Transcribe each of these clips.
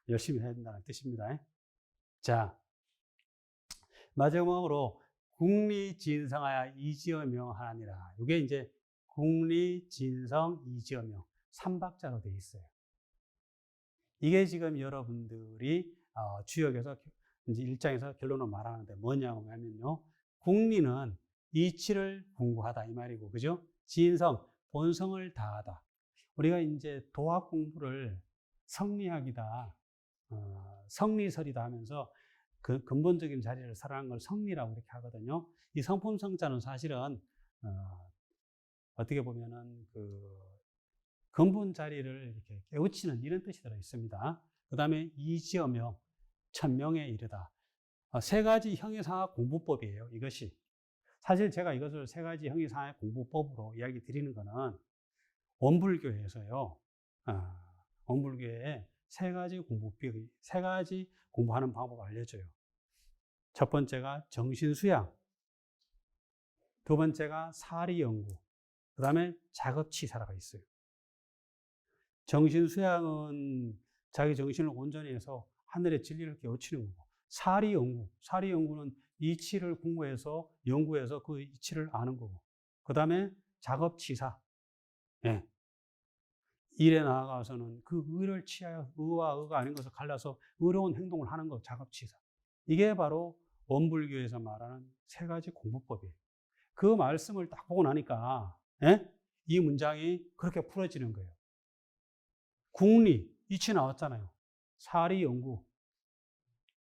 열심히 해야 된다는 뜻입니다. 자, 마지막으로 국리진성하여 이지어 명하니라. 이게 이제 국리진성 이지어 명 3박자로 되어 있어요. 이게 지금 여러분들이 주역에서 이제 1장에서 결론을 말하는데 뭐냐고 하면요. 국리는 이치를 궁구하다 이 말이고, 그죠? 진성, 본성을 다하다. 우리가 이제 도학 공부를 성리학이다, 성리설이다 하면서 그 근본적인 자리를 살아가는 걸 성리라고 이렇게 하거든요. 이 성품성자는 사실은 어떻게 보면은 그 근본 자리를 이렇게 깨우치는 이런 뜻이 들어 있습니다. 그 다음에 이지어명, 천명에 이르다. 세 가지 형이상학 공부법이에요. 이것이 사실 제가 이것을 세 가지 형이상학 공부법으로 이야기 드리는 것은 원불교에서요. 원불교에 세 가지 공부법이, 세 가지 공부하는 방법을 알려줘요. 첫 번째가 정신수양, 두 번째가 사리연구, 그 다음에 작업치사라가 있어요. 정신수양은 자기 정신을 온전히 해서 하늘의 진리를 깨우치는 거고, 사리연구는 이치를 공부해서 연구해서 그 이치를 아는 거고, 그 다음에 작업치사, 예. 일에 나아가서는 그 의를 취하여 의와 의가 아닌 것을 갈라서 의로운 행동을 하는 것, 작업치사. 이게 바로 원불교에서 말하는 세 가지 공부법이에요. 그 말씀을 딱 보고 나니까 이 문장이 그렇게 풀어지는 거예요. 국리, 이치 나왔잖아요. 사리연구,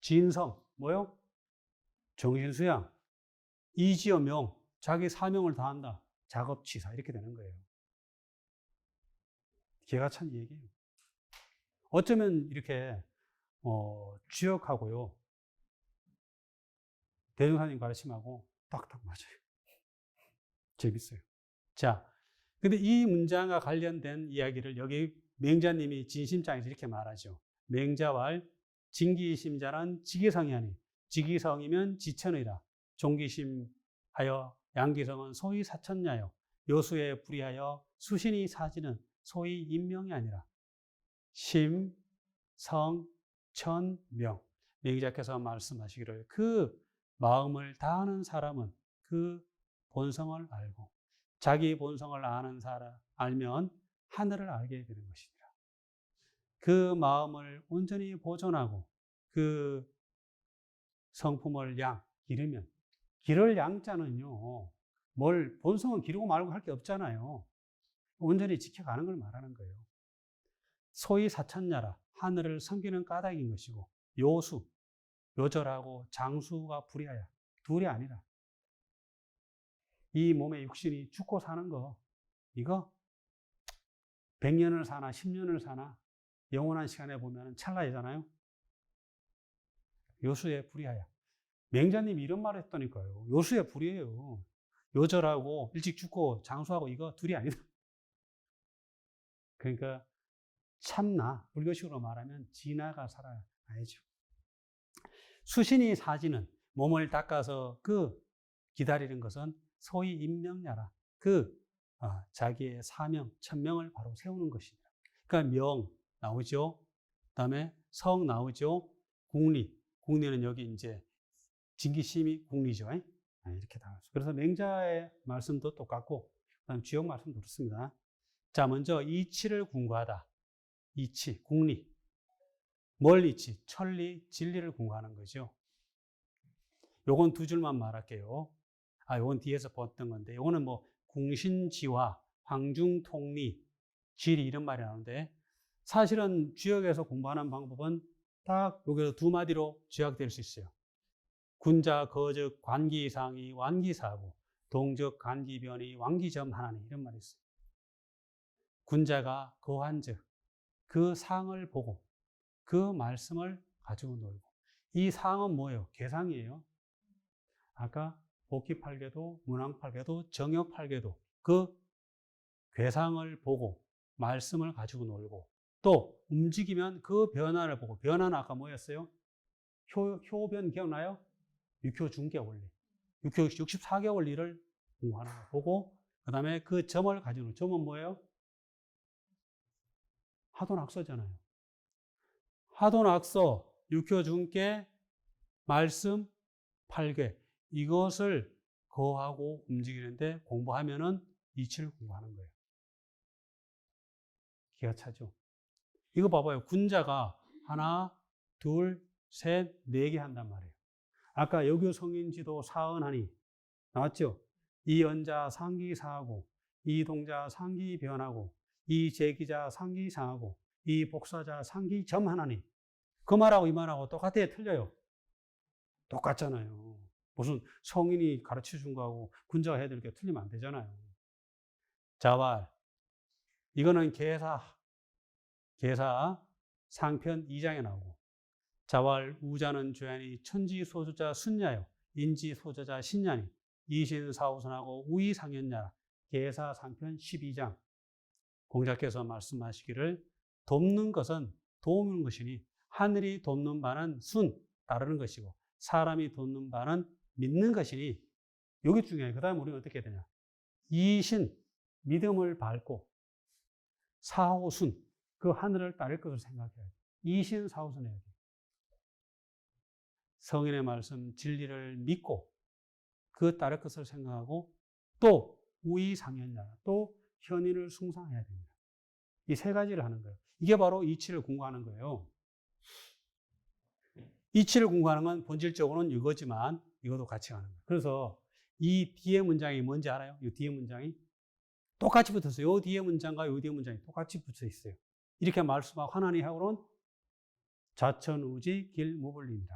진성, 뭐요? 정신수양, 이지어명, 자기 사명을 다한다. 작업치사, 이렇게 되는 거예요. 기가 찬 얘기예요. 어쩌면 이렇게 주역하고요, 대종사님 가르침하고 딱딱 맞아요. 재밌어요. 자, 근데 이 문장과 관련된 이야기를 여기 맹자님이 진심장에서 이렇게 말하죠. 맹자왈 진기심자란 지기성이 아니, 지기성이면 지천의라. 종기심하여 양기성은 소위 사천냐요. 요수에 불이하여 수신이 사지는 소위 인명이 아니라 심, 성, 천, 명. 맹자께서 말씀하시기를 그 마음을 다하는 사람은 그 본성을 알고 자기 본성을 아는 사람, 알면 하늘을 알게 되는 것이니라. 그 마음을 온전히 보존하고 그 성품을 기르면, 기를 양자는요, 본성은 기르고 말고 할 게 없잖아요. 온전히 지켜가는 걸 말하는 거예요. 소위 사천야라, 하늘을 섬기는 까닭인 것이고, 요수, 요절하고 장수가 불이하여, 둘이 아니라. 이 몸의 육신이 죽고 사는 거, 이거 100년을 사나 10년을 사나 영원한 시간에 보면 찰나이잖아요. 요수에 불이하여. 맹자님이 이런 말을 했다니까요. 요수에 불이에요. 요절하고 일찍 죽고 장수하고 이거 둘이 아니다. 그러니까 참나, 불교식으로 말하면 지나가 살아야죠. 수신이 사지는 몸을 닦아서 그 기다리는 것은 소위 인명야라. 자기의 사명, 천명을 바로 세우는 것입니다. 그러니까 명 나오죠. 그 다음에 성 나오죠. 국리는 여기 이제 진기심이 국리죠. 이렇게 나와서. 그래서 맹자의 말씀도 똑같고, 그다음 주역 말씀도 그렇습니다. 자, 먼저 이치를 궁구하다. 이치, 국리. 뭘 이치? 천리, 진리를 궁구하는 거죠. 요건 두 줄만 말할게요. 요건 뒤에서 봤던 건데, 요거는 뭐 궁신지화, 황중통리, 지리 이런 말이 나오는데, 사실은 주역에서 공부하는 방법은 딱 여기서 두 마디로 요약될 수 있어요. 군자, 거적, 관기상이 완기사고, 동적, 관기변이 완기점하나니 이런 말이 있어요. 군자가 거한즉, 그 상을 보고 그 말씀을 가지고 놀고. 이 상은 뭐예요? 계상이에요. 아까 복기팔계도, 문왕팔계도, 정역팔계도 그 괴상을 보고 말씀을 가지고 놀고, 또 움직이면 그 변화를 보고, 변화는 아까 뭐였어요? 효변 기억나요? 육효중계 원리. 64개월 일을 공부하는 거 보고, 그 다음에 그 점을 가지고 놀고. 점은 뭐예요? 하도낙서잖아요. 하도 낙서, 육효중계, 말씀, 8개. 이것을 거하고 움직이는데 공부하면은 이치를 공부하는 거예요. 기가 차죠? 이거 봐봐요. 군자가 하나, 둘, 셋, 4개 한단 말이에요. 아까 여교 성인지도 사언하니 나왔죠? 이 연자 상기 사하고, 이 동자 상기 변하고, 이 제기자 상기 상하고, 이 복사자 상기 점하나니. 그 말하고 이 말하고 똑같아요? 틀려요? 똑같잖아요. 무슨 성인이 가르쳐 준 거하고 군자가 해야 될 게 틀리면 안 되잖아요. 자왈. 이거는 계사 상편 2장에 나오고. 자왈 우자는 조야니 천지 소조자 순야요. 인지 소조자 신야니. 이신사우선하고 우이상현야. 계사 상편 12장. 공자께서 말씀하시기를 돕는 것은 도우는 것이니 하늘이 돕는 바는 순, 따르는 것이고 사람이 돕는 바는 믿는 것이니 이게 중요해요. 그 다음에 우리는 어떻게 해야 되냐. 이신, 믿음을 밟고 사호순, 그 하늘을 따를 것을 생각해야 돼요. 이신 사호순 해야 돼요. 성인의 말씀, 진리를 믿고 그 따를 것을 생각하고 또 우이상현야, 또 현인을 숭상해야 됩니다. 이 3가지를 하는 거예요. 이게 바로 이치를 공부하는 거예요. 이치를 공부하는 건 본질적으로는 이거지만 이것도 같이 가는 거예요. 그래서 이 뒤에 문장이 뭔지 알아요? 이 뒤에 문장이 똑같이 붙었어요. 이 뒤에 문장과 이 뒤에 문장이 똑같이 붙어 있어요. 이렇게 말씀하고 하나니 하고는 자천우지 길무불림이라.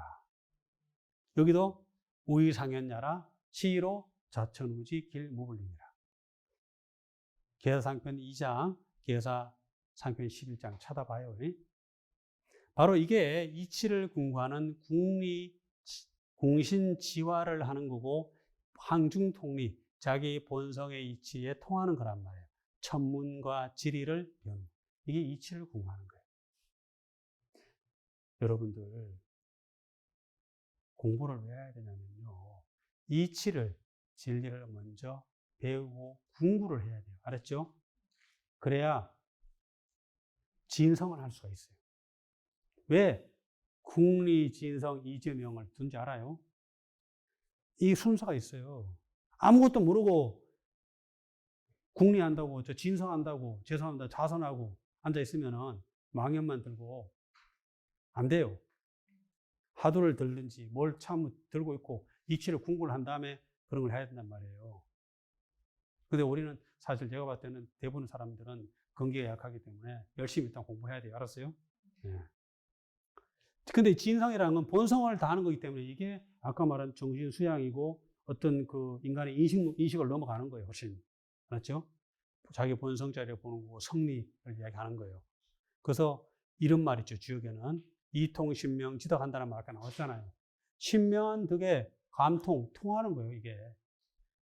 여기도 우이상현야라 시로 자천우지 길무불림이라. 계사상편 2장, 계사상편 11장 찾아봐요. 바로 이게 이치를 공부하는 공신지화를 하는 거고 황중통리, 자기 본성의 이치에 통하는 거란 말이에요. 천문과 지리를 배우는 거예요. 이게 이치를 공부하는 거예요. 여러분들 공부를 왜 해야 되냐면요. 이치를, 진리를 먼저 배우고 공부를 해야 돼요. 알았죠? 그래야 진성을 할 수가 있어요. 왜 국리, 진성, 이재명을 둔지 알아요? 이 순서가 있어요. 아무것도 모르고 국리한다고, 진성한다고, 죄송합니다, 자선하고 앉아있으면 망연만 들고 안 돼요. 화두를 들든지 뭘 참 들고 있고 이치를 공부를 한 다음에 그런 걸 해야 된단 말이에요. 근데 우리는 사실 제가 봤을 때는 대부분 사람들은 건기가 약하기 때문에 열심히 일단 공부해야 돼요. 알았어요? 네. 근데 진성이라는 건 본성을 다하는 거기 때문에 이게 아까 말한 정신 수양이고 어떤 그 인간의 인식을 넘어가는 거예요. 훨씬. 알았죠? 자기 본성자리를 보는 거고 성리를 이야기하는 거예요. 그래서 이런 말 있죠. 주역에는 이통신명 지덕한다는 말 아까 나왔잖아요. 신명한 덕에 감통, 통하는 거예요. 이게.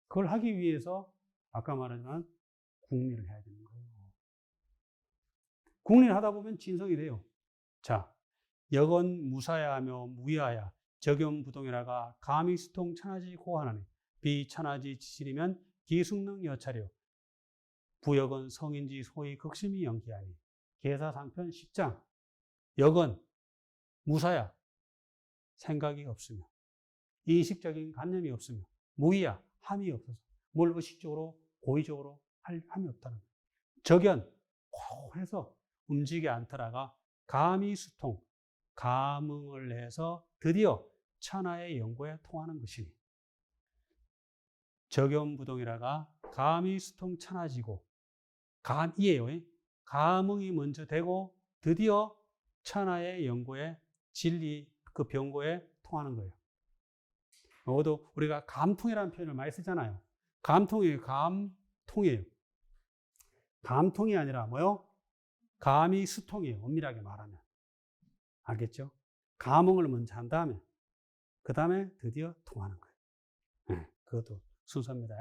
그걸 하기 위해서 아까 말한 국리를 해야 되는 거예요. 국리를 하다 보면 진성이 돼요. 자, 여건 무사야하며 무야야 적연부동이라가 가미수통 천하지 고하나니 비천하지 지실이면 기숙능 여차려 부역은 성인지 소위 극심히 연기하니. 계사상편 10장. 역은 무사야, 생각이 없으며 인식적인 관념이 없으며 무의야, 함이 없어서 뭘 의식적으로 고의적으로 함이 없다는 거예요. 적연, 고 해서 움직이지 않더라가 가미수통, 감응을 해서 드디어 천하의 연고에 통하는 것이니. 적연부동이라가 가미수통 천하지고 감이에요. 감응이 먼저 되고 드디어 천하의 연고에 진리 그 병고에 통하는 거예요. 모두 우리가 감통이라는 표현을 많이 쓰잖아요. 감통이에요. 감통이에요. 감통이 아니라 뭐요? 가미수통이에요. 엄밀하게 말하면. 알겠죠? 감응을 먼저 한 다음에 그 다음에 드디어 통하는 거예요. 네, 그것도 순서입니다.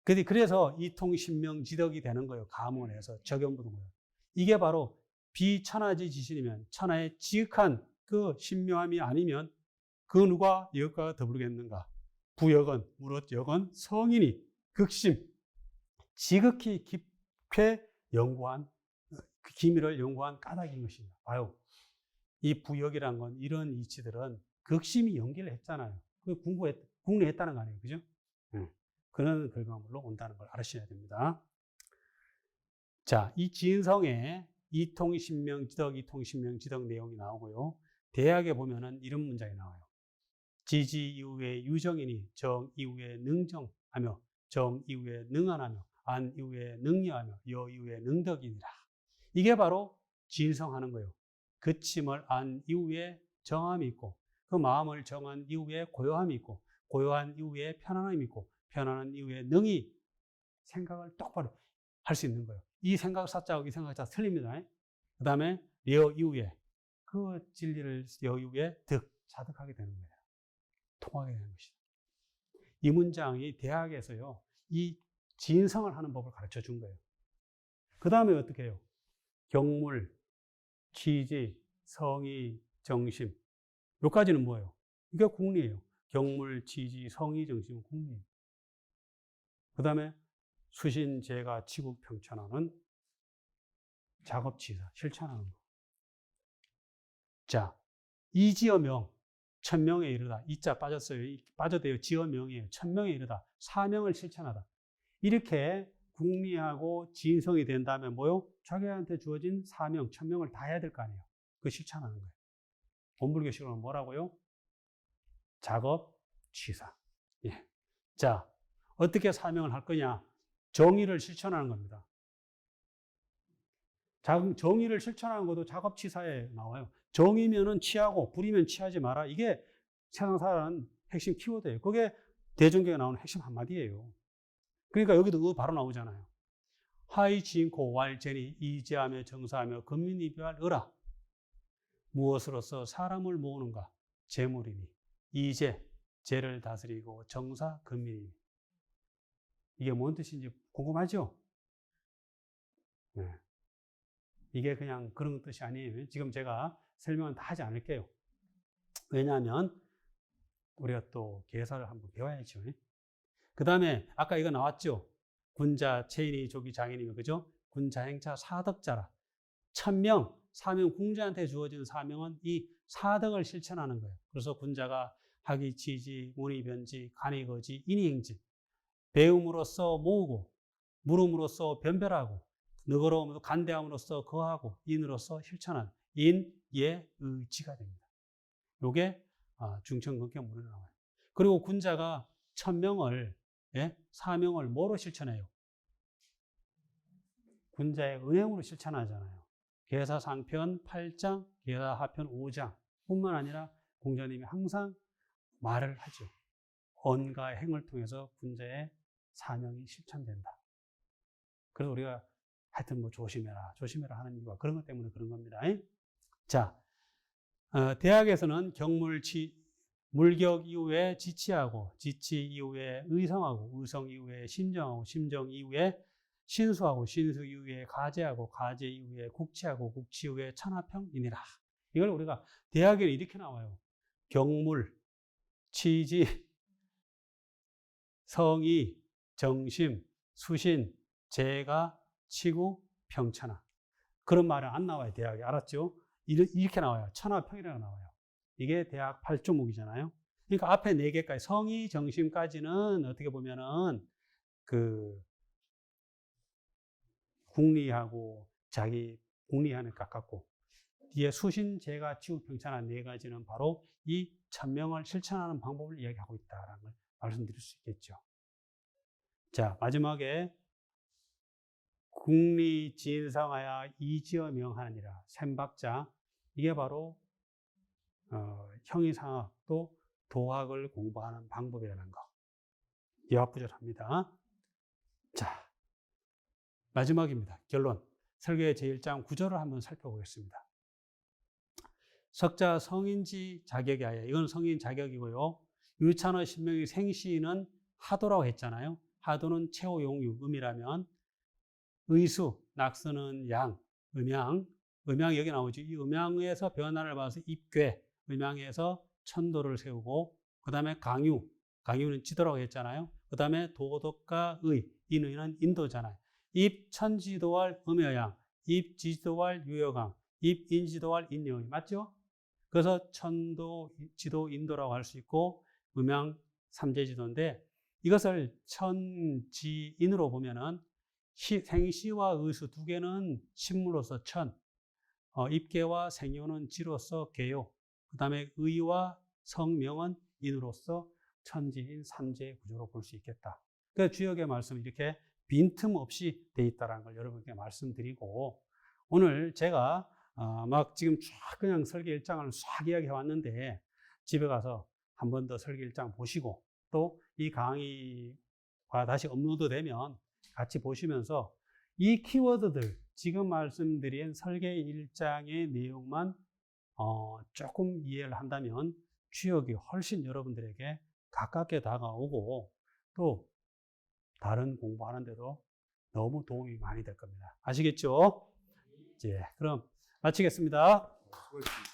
그래서 이통신명지덕이 되는 거예요. 감응을 해서 적용부동을. 이게 바로 비천하지 지신이면 천하의 지극한 그 신묘함이 아니면 그 누가 역과 더불겠는가. 부역은 무릇 역은 성인이 극심 지극히 깊게 연구한 그 기밀을 연구한 까닭인 것입니다. 봐요. 이 부역이란 건 이런 이치들은 극심히 연기를 했잖아요. 그 궁리했다는 거 아니에요. 그죠? 그런 결과물로 온다는 걸 알으셔야 됩니다. 자, 이 지인성에 이통신명지덕, 이통신명지덕 내용이 나오고요. 대학에 보면은 이런 문장이 나와요. 지지 이후에 유정이니 정 이후에 능정하며 정 이후에 능안하며 안 이후에 능여하며 여 이후에 능덕이니라. 이게 바로 지인성하는 거예요. 그침을 안 이후에 정함이 있고 그 마음을 정한 이후에 고요함이 있고 고요한 이후에 편안함이 있고 편안한 이후에 능이 생각을 똑바로 할 수 있는 거예요. 이 생각 사자하고 이 생각 자 틀립니다. 그 다음에 여 이후에 그 진리를 여 이후에 자득하게 되는 거예요. 통하게 되는 것이다. 이 문장이 대학에서요, 이 지인성을 하는 법을 가르쳐 준 거예요. 그 다음에 어떻게 해요? 경물, 취지, 성의, 정심. 여기까지는 뭐예요? 이게 궁리예요. 경물, 취지, 성의, 정심은 궁리예요. 그 다음에 수신, 제가, 치국, 평천하는 작업치사, 실천하는 거. 자, 이지어명, 천명에 이르다. 이자 빠졌어요. 빠져도요. 지어명이에요. 천명에 이르다. 사명을 실천하다. 이렇게 궁리하고 지인성이 된 다음에 뭐요? 자기한테 주어진 사명, 천명을 다 해야 될 거 아니에요. 그거 실천하는 거예요. 본불교식으로는 뭐라고요? 작업치사. 예. 자, 어떻게 사명을 할 거냐? 정의를 실천하는 겁니다. 정의를 실천하는 것도 작업치사에 나와요. 정의면은 취하고 불이면 취하지 마라. 이게 세상 살아가는 핵심 키워드예요. 그게 대종교에 나오는 핵심 한마디예요. 그러니까 여기도 바로 나오잖아요. 하이 지인코 왈제니 이제하며 정사하며 근민이비할 어라. 무엇으로서 사람을 모으는가? 재물이니. 이제 재를 다스리고 정사 근민이니. 이게 뭔 뜻인지 궁금하죠? 네. 이게 그냥 그런 뜻이 아니에요. 지금 제가 설명은 다 하지 않을게요. 왜냐하면 우리가 또 계사를 한번 배워야죠. 그 다음에 아까 이거 나왔죠? 군자, 체인이, 조기, 장인이면 그죠? 군자행차, 사덕자라. 천명, 사명, 궁자한테 주어진 사명은 이 사덕을 실천하는 거예요. 그래서 군자가 학이, 지지, 문이, 변지, 간이, 거지, 인이, 행지. 배움으로써 모으고, 물음으로써 변별하고, 너그러움으로 간대함으로써 거하고, 인으로써 실천한 인, 예, 의지가 됩니다. 요게 중천근격문에 나와요. 그리고 군자가 천명을, 예? 사명을 뭐로 실천해요? 군자의 은행으로 실천하잖아요. 계사상편 8장, 계사하편 5장 뿐만 아니라 공자님이 항상 말을 하죠. 언과 행을 통해서 군자의 사명이 실천된다. 그래서 우리가 하여튼 뭐 조심해라 하는 이유가 그런 것 때문에 그런 겁니다. 자, 대학에서는 물격 이후에 지치하고, 지치 이후에 의성하고, 의성 이후에 심정하고, 심정 이후에 신수하고, 신수 이후에 가제하고, 가제 이후에 국치하고, 국치 이후에 천하평이니라. 이걸 우리가 대학에는 이렇게 나와요. 경물, 취지, 성의, 정심, 수신, 재가, 치구, 평천하. 그런 말은 안 나와요. 대학에. 알았죠? 이렇게 나와요. 천하평이라고 나와요. 이게 대학 8조목이잖아요. 그러니까 앞에 4개까지 성의, 정심까지는 어떻게 보면은 궁리하고 자기 궁리하는 가깝고 뒤에 수신, 재가, 치구, 평천하 4가지는 바로 이 천명을 실천하는 방법을 이야기하고 있다라는 걸 말씀드릴 수 있겠죠. 자, 마지막에 궁리 지인성하여 이지어 명하니라. 셈박자. 이게 바로 형이상학도 도학을 공부하는 방법이라는 거. 여합부절합니다. 자, 마지막입니다. 결론. 설교의 제1장 구절을 한번 살펴보겠습니다. 석자 성인지 자격이 하여. 이건 성인 자격이고요. 유찬어 신명의 생시는 하도라고 했잖아요. 하도는 최후 용유, 음이라면 의수, 낙서는 양, 음양 여기 나오죠. 이 음양에서 변화를 봐서 입괴, 음양에서 천도를 세우고, 그 다음에 강유는 지도라고 했잖아요. 그 다음에 도덕과 의, 인의는 인도잖아요. 입천지도할 음여양, 입지도할 유여강, 입인지도할 인여의. 맞죠? 그래서 천도, 지도, 인도라고 할 수 있고 음양 삼재지도인데 이것을 천지인으로 보면은 생시와 의수 두 개는 신무로서 천, 입계와 생효는 지로서 계요, 그 다음에 의와 성명은 인으로서 천지인 삼재 구조로 볼 수 있겠다. 그 주역의 말씀이 이렇게 빈틈없이 돼 있다는 걸 여러분께 말씀드리고, 오늘 제가 막 지금 쫙 그냥 설계 일장을 싹 이야기해 왔는데 집에 가서 한 번 더 설계 일장 보시고 또 이 강의가 다시 업로드 되면 같이 보시면서 이 키워드들, 지금 말씀드린 설계 일장의 내용만 조금 이해를 한다면 주역이 훨씬 여러분들에게 가깝게 다가오고 또 다른 공부하는데도 너무 도움이 많이 될 겁니다. 아시겠죠? 예, 그럼 마치겠습니다. 수고했습니다.